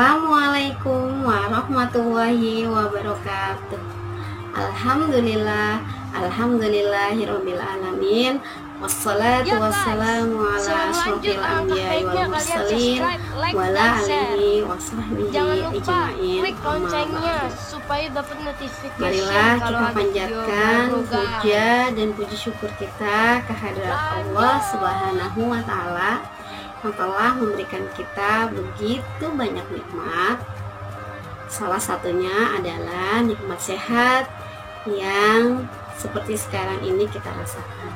Assalamualaikum warahmatullahi wabarakatuh. Alhamdulillahirabbil alamin. Wassalatu wassalamu ala asyrofil anbiya'i wal mursalin wa ala alihi washabbihi ajmain. Supaya dapat notifikasi. Marilah kita panjatkan puja dan puji syukur kita kehadirat Allah Subhanahu wa taala yang telah memberikan kita begitu banyak nikmat. Salah satunya adalah nikmat sehat yang seperti sekarang ini kita rasakan.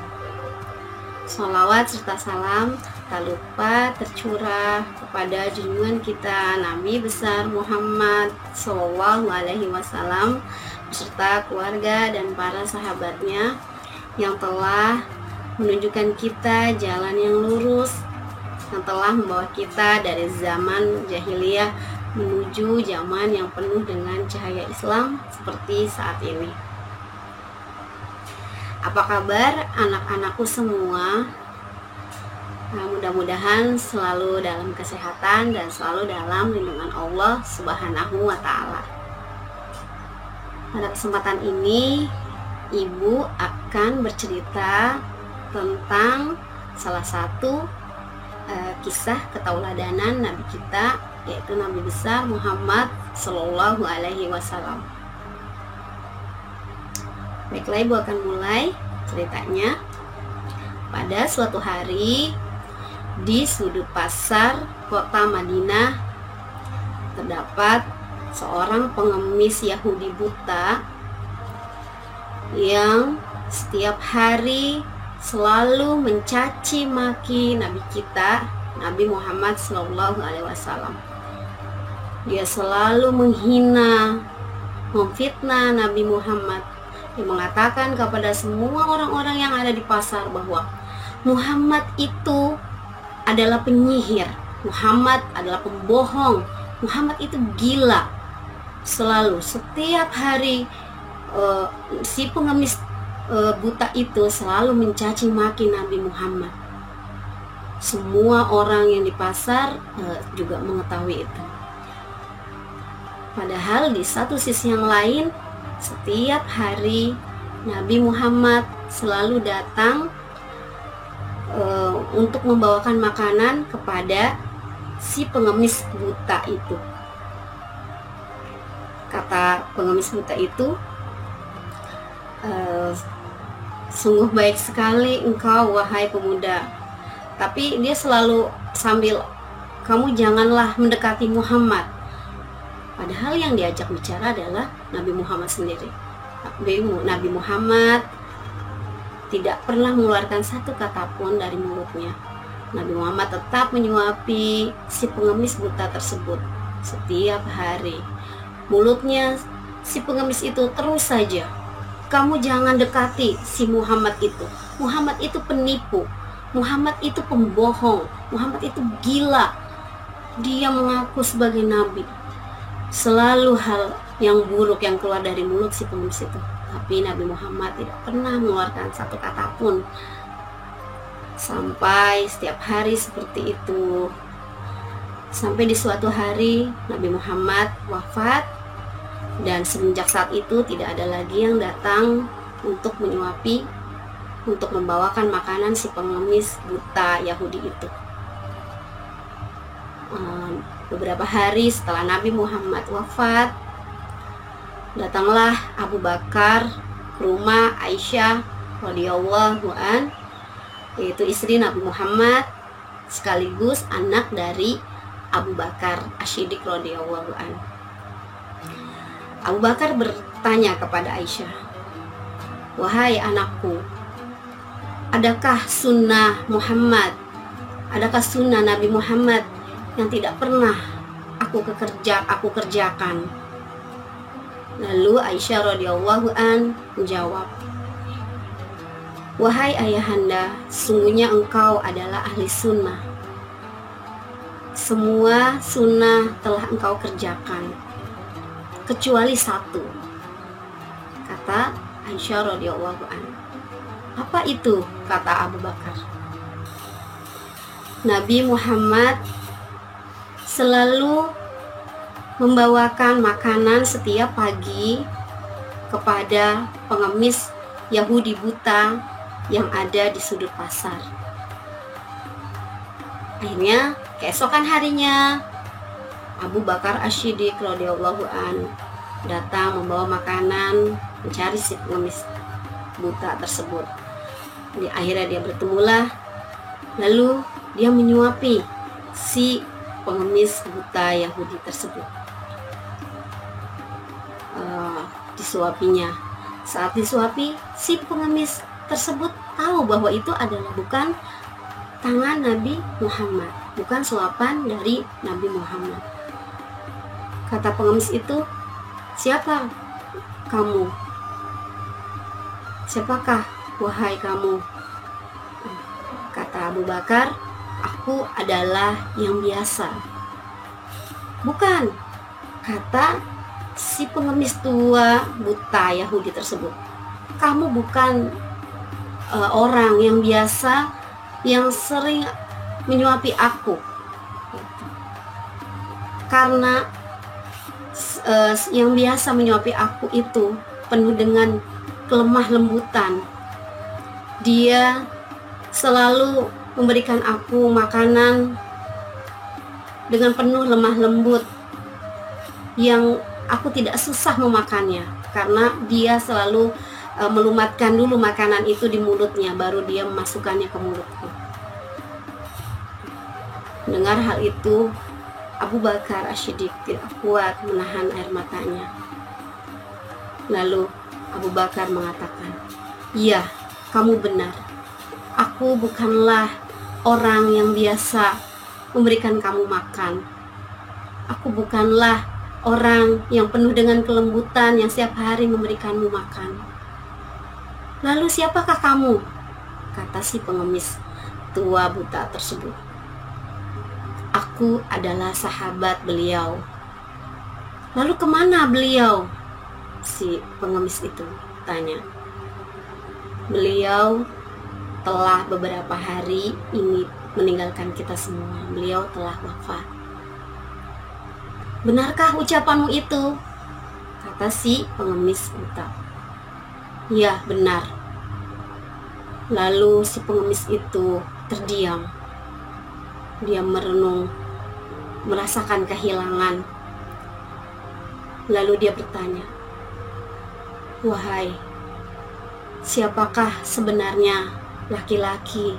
Sholawat serta salam tak lupa tercurah kepada junjungan kita Nabi besar Muhammad Sallallahu Alaihi Wasallam beserta keluarga dan para sahabatnya yang telah menunjukkan kita jalan yang lurus, yang telah membawa kita dari zaman jahiliyah menuju zaman yang penuh dengan cahaya Islam seperti saat ini. Apa kabar anak-anakku semua? Mudah-mudahan selalu dalam kesehatan dan selalu dalam lindungan Allah Subhanahu wa taala. Pada kesempatan ini, Ibu akan bercerita tentang salah satu kisah ketauladanan Nabi kita, yaitu Nabi besar Muhammad Sallallahu Alaihi Wasallam. Baiklah, Ibu akan mulai ceritanya. Pada suatu hari di sudut pasar kota Madinah terdapat seorang pengemis Yahudi buta yang setiap hari selalu mencaci maki Nabi kita, Nabi Muhammad Sallallahu Alaihi Wasallam. Dia selalu menghina, memfitnah Nabi Muhammad. Dia mengatakan kepada semua orang-orang yang ada di pasar bahwa Muhammad itu adalah penyihir, Muhammad adalah pembohong, Muhammad itu gila. Selalu setiap hari si pengemis buta itu selalu mencaci maki Nabi Muhammad. Semua orang yang di pasar juga mengetahui itu. Padahal di satu sisi yang lain, setiap hari Nabi Muhammad selalu datang untuk membawakan makanan kepada si pengemis buta itu. Kata pengemis buta itu, sungguh baik sekali engkau wahai pemuda. Tapi dia selalu sambil, kamu janganlah mendekati Muhammad. Padahal yang diajak bicara adalah Nabi Muhammad sendiri. Nabi Muhammad tidak pernah mengeluarkan satu kata pun dari mulutnya. Nabi Muhammad tetap menyuapi si pengemis buta tersebut setiap hari. Mulutnya si pengemis itu terus saja, kamu jangan dekati si Muhammad itu. Muhammad itu penipu, Muhammad itu pembohong, Muhammad itu gila. Dia mengaku sebagai nabi. Selalu hal yang buruk yang keluar dari mulut si pengemis itu. Tapi Nabi Muhammad tidak pernah mengeluarkan satu kata pun. Sampai setiap hari seperti itu. Sampai di suatu hari Nabi Muhammad wafat. Dan semenjak saat itu tidak ada lagi yang datang untuk menyuapi, untuk membawakan makanan si pengemis buta Yahudi itu. Beberapa hari setelah Nabi Muhammad wafat, datanglah Abu Bakar ke rumah Aisyah radhiyallahu an, yaitu istri Nabi Muhammad sekaligus anak dari Abu Bakar As-Siddiq radhiyallahu an. Abu Bakar bertanya kepada Aisyah, wahai anakku, adakah sunnah Muhammad, adakah sunnah Nabi Muhammad yang tidak pernah aku kerjakan? Lalu Aisyah radhiyallahu an menjawab, wahai ayahanda, sungguhnya engkau adalah ahli sunnah. Semua sunnah telah engkau kerjakan, kecuali satu, kata Aisyah radhiyallahu an. Apa itu? Kata Abu Bakar. Nabi Muhammad selalu membawakan makanan setiap pagi kepada pengemis Yahudi buta yang ada di sudut pasar. Akhirnya keesokan harinya Abu Bakar As-Siddiq radhiyallahu an datang membawa makanan mencari si pengemis buta tersebut. Akhirnya dia bertemulah, lalu dia menyuapi si pengemis buta Yahudi tersebut. Disuapinya. Saat disuapi, si pengemis tersebut tahu bahwa itu adalah bukan tangan Nabi Muhammad, bukan suapan dari Nabi Muhammad. Kata pengemis itu, "Siapa kamu? Siapakah wahai kamu?" Kata Abu Bakar, "Aku adalah yang biasa." "Bukan," kata si pengemis tua buta Yahudi tersebut, "kamu bukan orang yang biasa yang sering menyuapi aku. Karena yang biasa menyuapi aku itu penuh dengan kelemah lembutan. Dia selalu memberikan aku makanan dengan penuh lemah lembut yang aku tidak susah memakannya, karena dia selalu melumatkan dulu makanan itu di mulutnya, baru dia memasukkannya ke mulutku." Mendengar hal itu, Abu Bakar As-Siddiq tidak kuat menahan air matanya. Lalu Abu Bakar mengatakan, "Iya, kamu benar. Aku bukanlah orang yang biasa memberikan kamu makan. Aku bukanlah orang yang penuh dengan kelembutan yang setiap hari memberikanmu makan. Lalu siapakah kamu?" Kata si pengemis tua buta tersebut, "Aku adalah sahabat beliau." "Lalu kemana beliau?" si pengemis itu tanya. "Beliau telah beberapa hari ini meninggalkan kita semua. Beliau telah wafat." "Benarkah ucapanmu itu?" kata si pengemis buta. "Ya, benar." Lalu si pengemis itu terdiam. Dia merenung, merasakan kehilangan. Lalu dia bertanya, "Wahai, siapakah sebenarnya laki-laki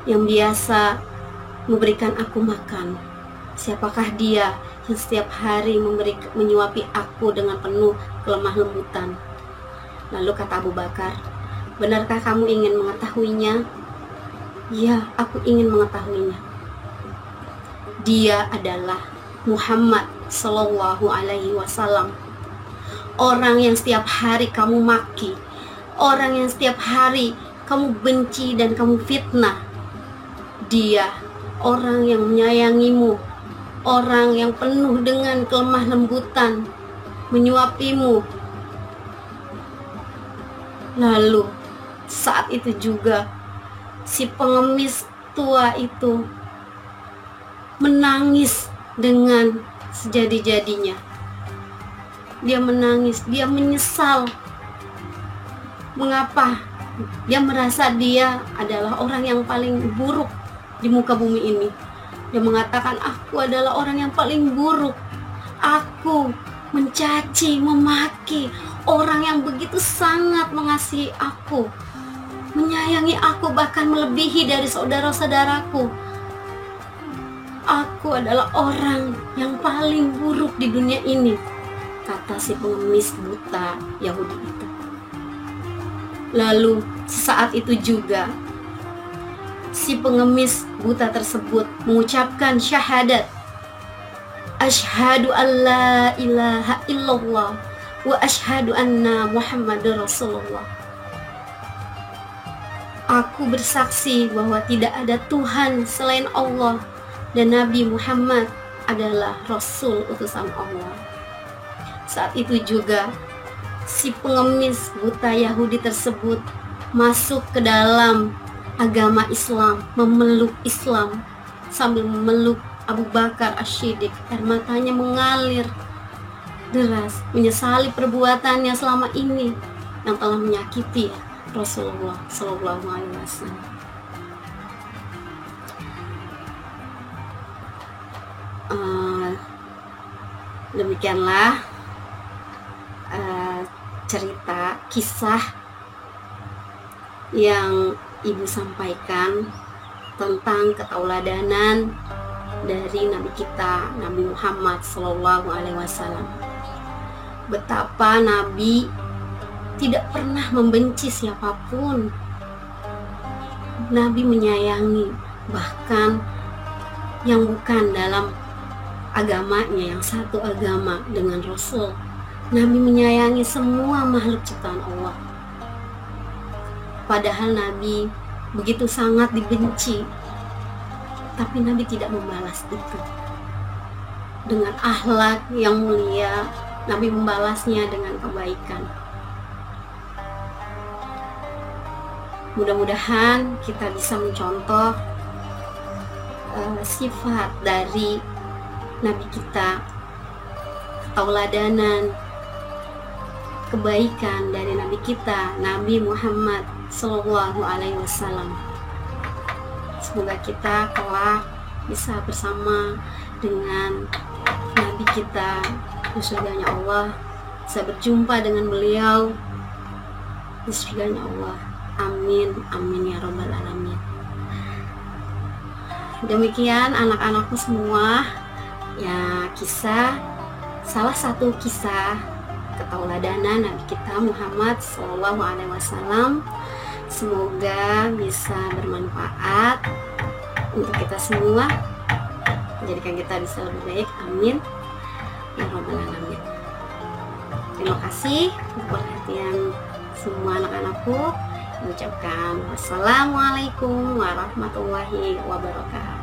yang biasa memberikan aku makan? Siapakah dia yang setiap hari menyuapi aku dengan penuh kelemah lembutan?" Lalu kata Abu Bakar, "Benarkah kamu ingin mengetahuinya?" "Ya, aku ingin mengetahuinya." "Dia adalah Muhammad Sallallahu Alaihi Wasallam, orang yang setiap hari kamu maki, orang yang setiap hari kamu benci dan kamu fitnah. Dia orang yang menyayangimu, orang yang penuh dengan kelemah lembutan, menyuapimu." Lalu saat itu juga si pengemis tua itu menangis dengan sejadi-jadinya. Dia menangis, dia menyesal. Mengapa? Dia merasa dia adalah orang yang paling buruk di muka bumi ini. Dia mengatakan, "Aku adalah orang yang paling buruk. Aku mencaci, memaki orang yang begitu sangat mengasihi aku, menyayangi aku, bahkan melebihi dari saudara-saudaraku. Aku adalah orang yang paling buruk di dunia ini," kata si pengemis buta Yahudi itu. Lalu saat itu juga si pengemis buta tersebut mengucapkan syahadat, "Asyhadu an la ilaha illallah wa asyhadu anna Muhammadar Rasulullah." Aku bersaksi bahwa tidak ada Tuhan selain Allah dan Nabi Muhammad adalah Rasul utusan Allah. Saat itu juga si pengemis buta Yahudi tersebut masuk ke dalam agama Islam, memeluk Islam sambil memeluk Abu Bakar As-Siddiq, air matanya mengalir deras, menyesali perbuatannya selama ini yang telah menyakiti Rasulullah Shallallahu Alaihi Wasallam. Demikianlah cerita kisah yang ibu sampaikan tentang ketauladanan dari Nabi kita, Nabi Muhammad Shallallahu Alaihi Wasallam. Betapa Nabi tidak pernah membenci siapapun. Nabi menyayangi bahkan yang bukan dalam agamanya, yang satu agama dengan Rasul. Nabi menyayangi semua makhluk ciptaan Allah. Padahal Nabi begitu sangat dibenci, tapi Nabi tidak membalas itu. Dengan akhlak yang mulia, Nabi membalasnya dengan kebaikan. Mudah-mudahan kita bisa mencontoh sifat dari Nabi kita, ketauladanan, kebaikan dari Nabi kita, Nabi Muhammad Sallallahu Alaihi Wasallam. Semoga kita kelak bisa bersama dengan Nabi kita di surganya Allah, bisa berjumpa dengan beliau di surganya Allah. Amin, amin ya robbal alamin. Demikian anak-anakku semua, ya salah satu kisah ketauladanan Nabi kita Muhammad Sallallahu Alaihi Wasallam. Semoga bisa bermanfaat untuk kita semua, menjadikan kita bisa lebih baik. Amin ya robbal alamin. Terima kasih untuk perhatian semua anak-anakku. Mengucapkan wassalamualaikum warahmatullahi wabarakatuh.